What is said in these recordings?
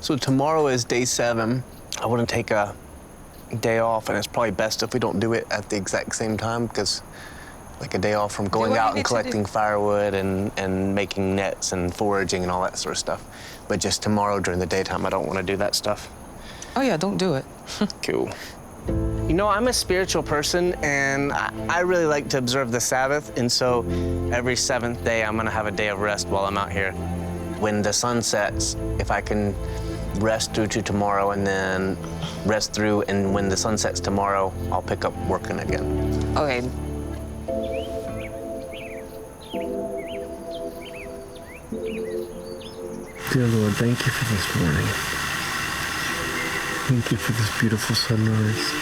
So tomorrow is day 7. I want to take a day off, and it's probably best if we don't do it at the exact same time, because like a day off from going out and collecting firewood and making nets and foraging and all that sort of stuff. But just tomorrow during the daytime, I don't want to do that stuff. Oh yeah, don't do it. Cool. You know, I'm a spiritual person, and I really like to observe the Sabbath, and so every 7th day, I'm gonna have a day of rest while I'm out here. When the sun sets, if I can rest through to tomorrow and then rest through, and when the sun sets tomorrow, I'll pick up working again. Okay. Dear Lord, thank you for this morning. Thank you for this beautiful sunrise.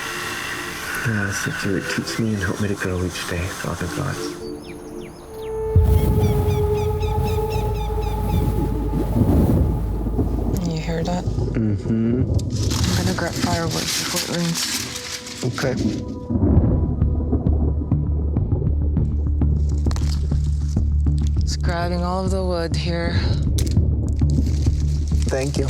I ask that you would teach me and help me to grow each day, Father God. You hear that? Mm-hmm. I'm gonna grab firewood before it rains. Okay. Just grabbing all of the wood here. Thank you.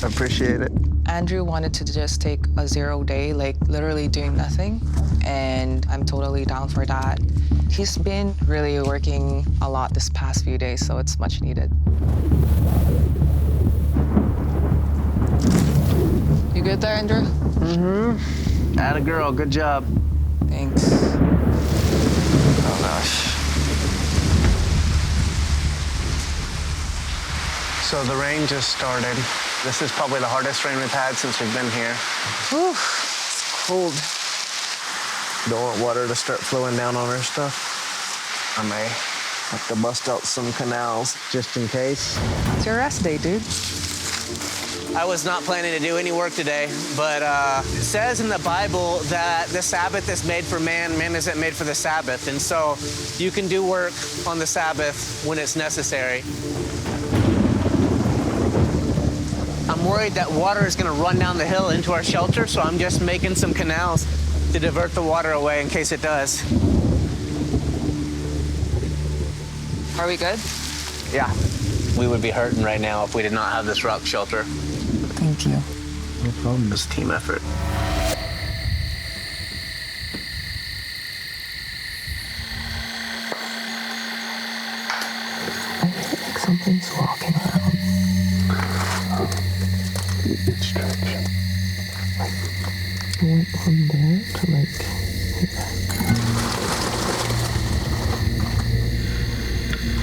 I appreciate it. Andrew wanted to just take a 0 day, like literally doing nothing, and I'm totally down for that. He's been really working a lot this past few days, so it's much needed. You good there, Andrew? Mm-hmm. Atta girl, good job. Thanks. Oh gosh. So the rain just started. This is probably the hardest rain we've had since we've been here. Whew, it's cold. Don't want water to start flowing down on our stuff. I may have to bust out some canals just in case. It's your rest day, dude. I was not planning to do any work today, but it says in the Bible that the Sabbath is made for man, man isn't made for the Sabbath. And so you can do work on the Sabbath when it's necessary. I'm worried that water is gonna run down the hill into our shelter, so I'm just making some canals to divert the water away in case it does. Are we good? Yeah. We would be hurting right now if we did not have this rock shelter. Thank you. No problem. It's a team effort. I feel like something's walking around. Distraction. It went from there to like here.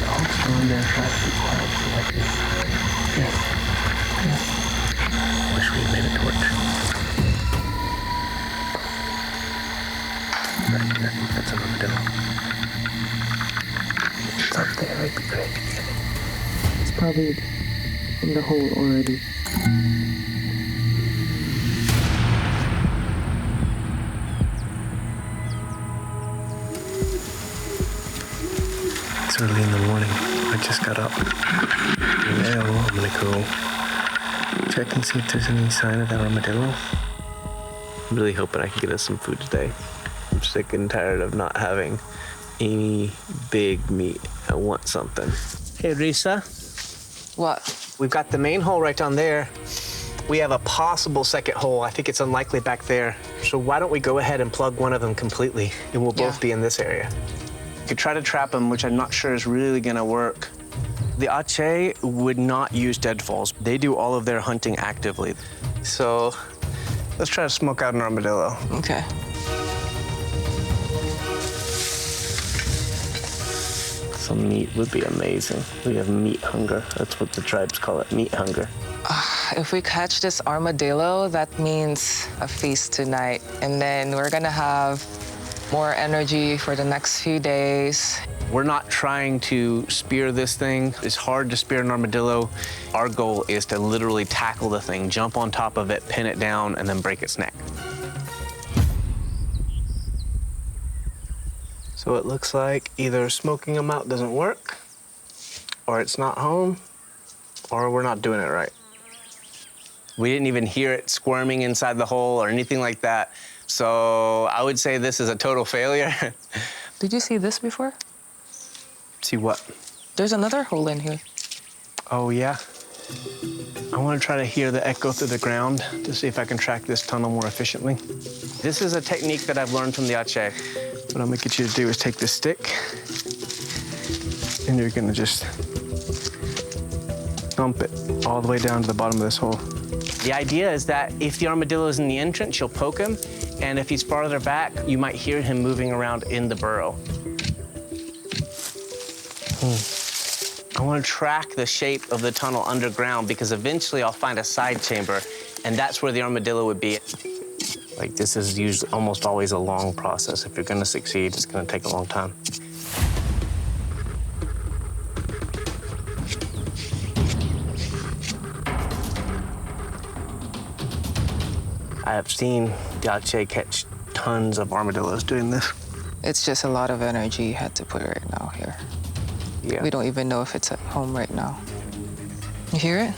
Hold still in there, try to be quiet for like this. Yes. Yes. Wish we had made a torch. Right, I think that's an armadillo. It's up there at the very beginning. It's probably in the hole already. It's early in the morning. I just got up. Now I'm gonna go check and see if there's any sign of that armadillo. I'm really hoping I can get us some food today. I'm sick and tired of not having any big meat. I want something. Hey, Risa, What? we've got the main hole right down there. We have a possible second hole. I think it's unlikely back there. So why don't we go ahead and plug one of them completely, and we'll both be in this area. You could try to trap them, which I'm not sure is really gonna work. The Ache would not use deadfalls. They do all of their hunting actively. So let's try to smoke out an armadillo. Okay. Some meat would be amazing. We have meat hunger. That's what the tribes call it, meat hunger. If we catch this armadillo, that means a feast tonight. And then we're gonna have more energy for the next few days. We're not trying to spear this thing. It's hard to spear an armadillo. Our goal is to literally tackle the thing, jump on top of it, pin it down, and then break its neck. So it looks like either smoking them out doesn't work, or it's not home, or we're not doing it right. We didn't even hear it squirming inside the hole or anything like that. So I would say this is a total failure. Did you see this before? See what? There's another hole in here. Oh, yeah? I want to try to hear the echo through the ground to see if I can track this tunnel more efficiently. This is a technique that I've learned from the Ache. What I'm gonna get you to do is take this stick and you're gonna just thump it all the way down to the bottom of this hole. The idea is that if the armadillo is in the entrance, you'll poke him, and if he's farther back, you might hear him moving around in the burrow. I want to track the shape of the tunnel underground because eventually I'll find a side chamber, and that's where the armadillo would be. Like, this is usually almost always a long process. If you're going to succeed, it's going to take a long time. I have seen the Ache catch tons of armadillos doing this. It's just a lot of energy you had to put right now here. Yeah. We don't even know if it's at home right now. You hear it?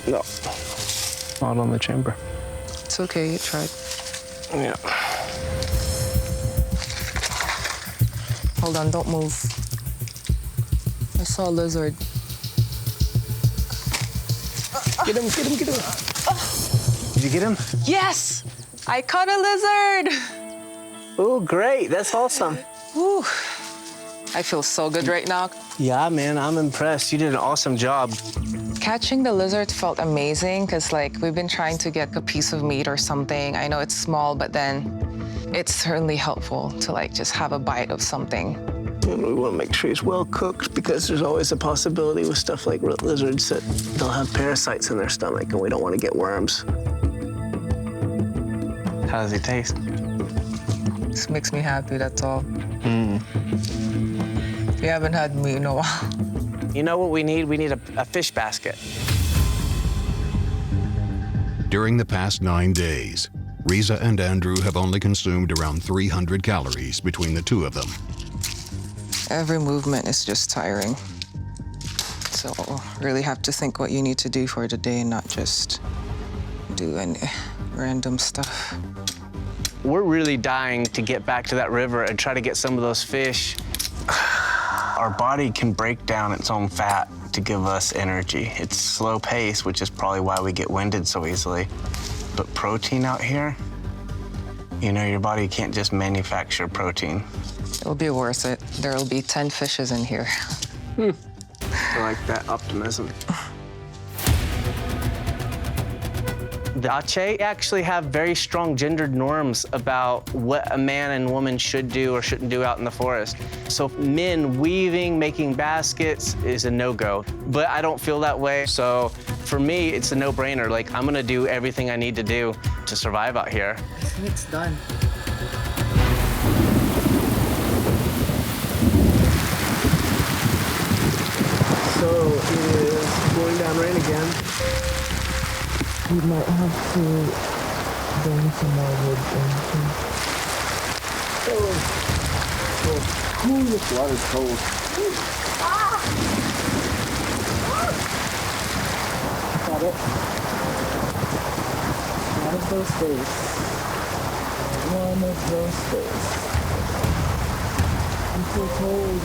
No. Not on the chamber. It's okay, you tried. Yeah. Hold on, don't move. I saw a lizard. Get him, get him, get him. Did you get him? Yes! I caught a lizard! Oh, great. That's awesome. Whew. I feel so good right now. Yeah, man, I'm impressed. You did an awesome job. Catching the lizard felt amazing because, like, we've been trying to get a piece of meat or something. I know it's small, but then it's certainly helpful to, like, just have a bite of something. And we want to make sure he's well cooked because there's always a possibility with stuff like lizards that they'll have parasites in their stomach and we don't want to get worms. How does it taste? This makes me happy, that's all. You haven't had meat in a while. You know what we need? We need a fish basket. During the past 9 days, Riza and Andrew have only consumed around 300 calories between the two of them. Every movement is just tiring. So really have to think what you need to do for the day and not just do any random stuff. We're really dying to get back to that river and try to get some of those fish. Our body can break down its own fat to give us energy. It's slow pace, which is probably why we get winded so easily. But protein out here, you know, your body can't just manufacture protein. It'll be worth it. There'll be 10 fishes in here. I like that optimism. The Ache actually have very strong gendered norms about what a man and woman should do or shouldn't do out in the forest. So men weaving, making baskets is a no-go. But I don't feel that way. So for me, it's a no-brainer. Like, I'm gonna do everything I need to do to survive out here. I think it's done. So it is pouring down rain again. We might have to bring some more wood in. Ooh, this water's cold. Got it. One of those days. One of those days. I'm so cold.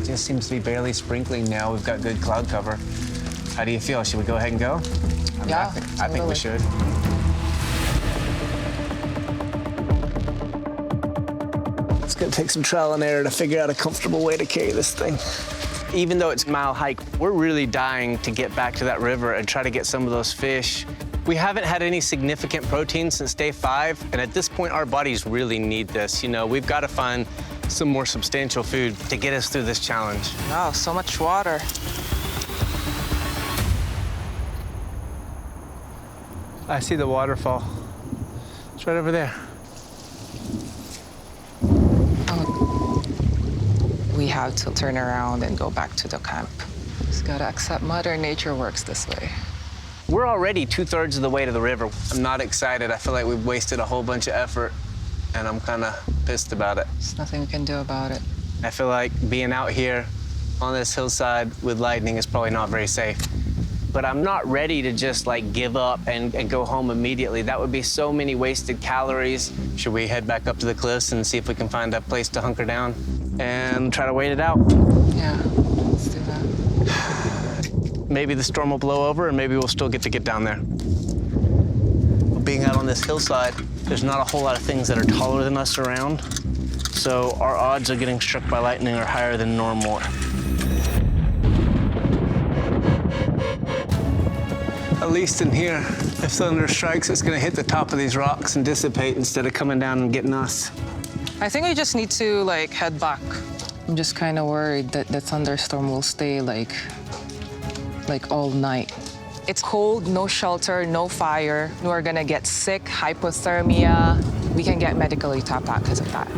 Just seems to be barely sprinkling now. We've got good cloud cover. How do you feel? Should we go ahead and go? Yeah, I think we should. It's gonna take some trial and error to figure out a comfortable way to carry this thing. Even though it's a mile hike, we're really dying to get back to that river and try to get some of those fish. We haven't had any significant protein since day 5, and at this point, our bodies really need this. You know, we've got to find some more substantial food to get us through this challenge. Wow, so much water. I see the waterfall. It's right over there. We have to turn around and go back to the camp. Just gotta accept Mother Nature works this way. We're already 2/3 of the way to the river. I'm not excited. I feel like we've wasted a whole bunch of effort, and I'm kind of pissed about it. There's nothing we can do about it. I feel like being out here on this hillside with lightning is probably not very safe. But I'm not ready to just like give up and go home immediately. That would be so many wasted calories. Should we head back up to the cliffs and see if we can find a place to hunker down? and try to wait it out. Yeah, let's do that. Maybe the storm will blow over and maybe we'll still get to get down there. Being out on this hillside, there's not a whole lot of things that are taller than us around. So our odds of getting struck by lightning are higher than normal. At least in here, if thunder strikes, it's gonna hit the top of these rocks and dissipate instead of coming down and getting us. I think we just need to like head back. I'm just kind of worried that the thunderstorm will stay like all night. It's cold, no shelter, no fire. We're gonna get sick, hypothermia. We can get medically tapped out because of that.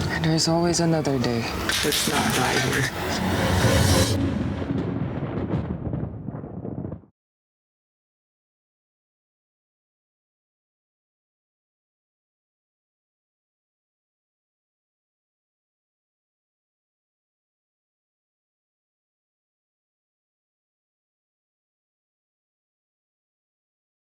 And there's always another day. Let's not die here.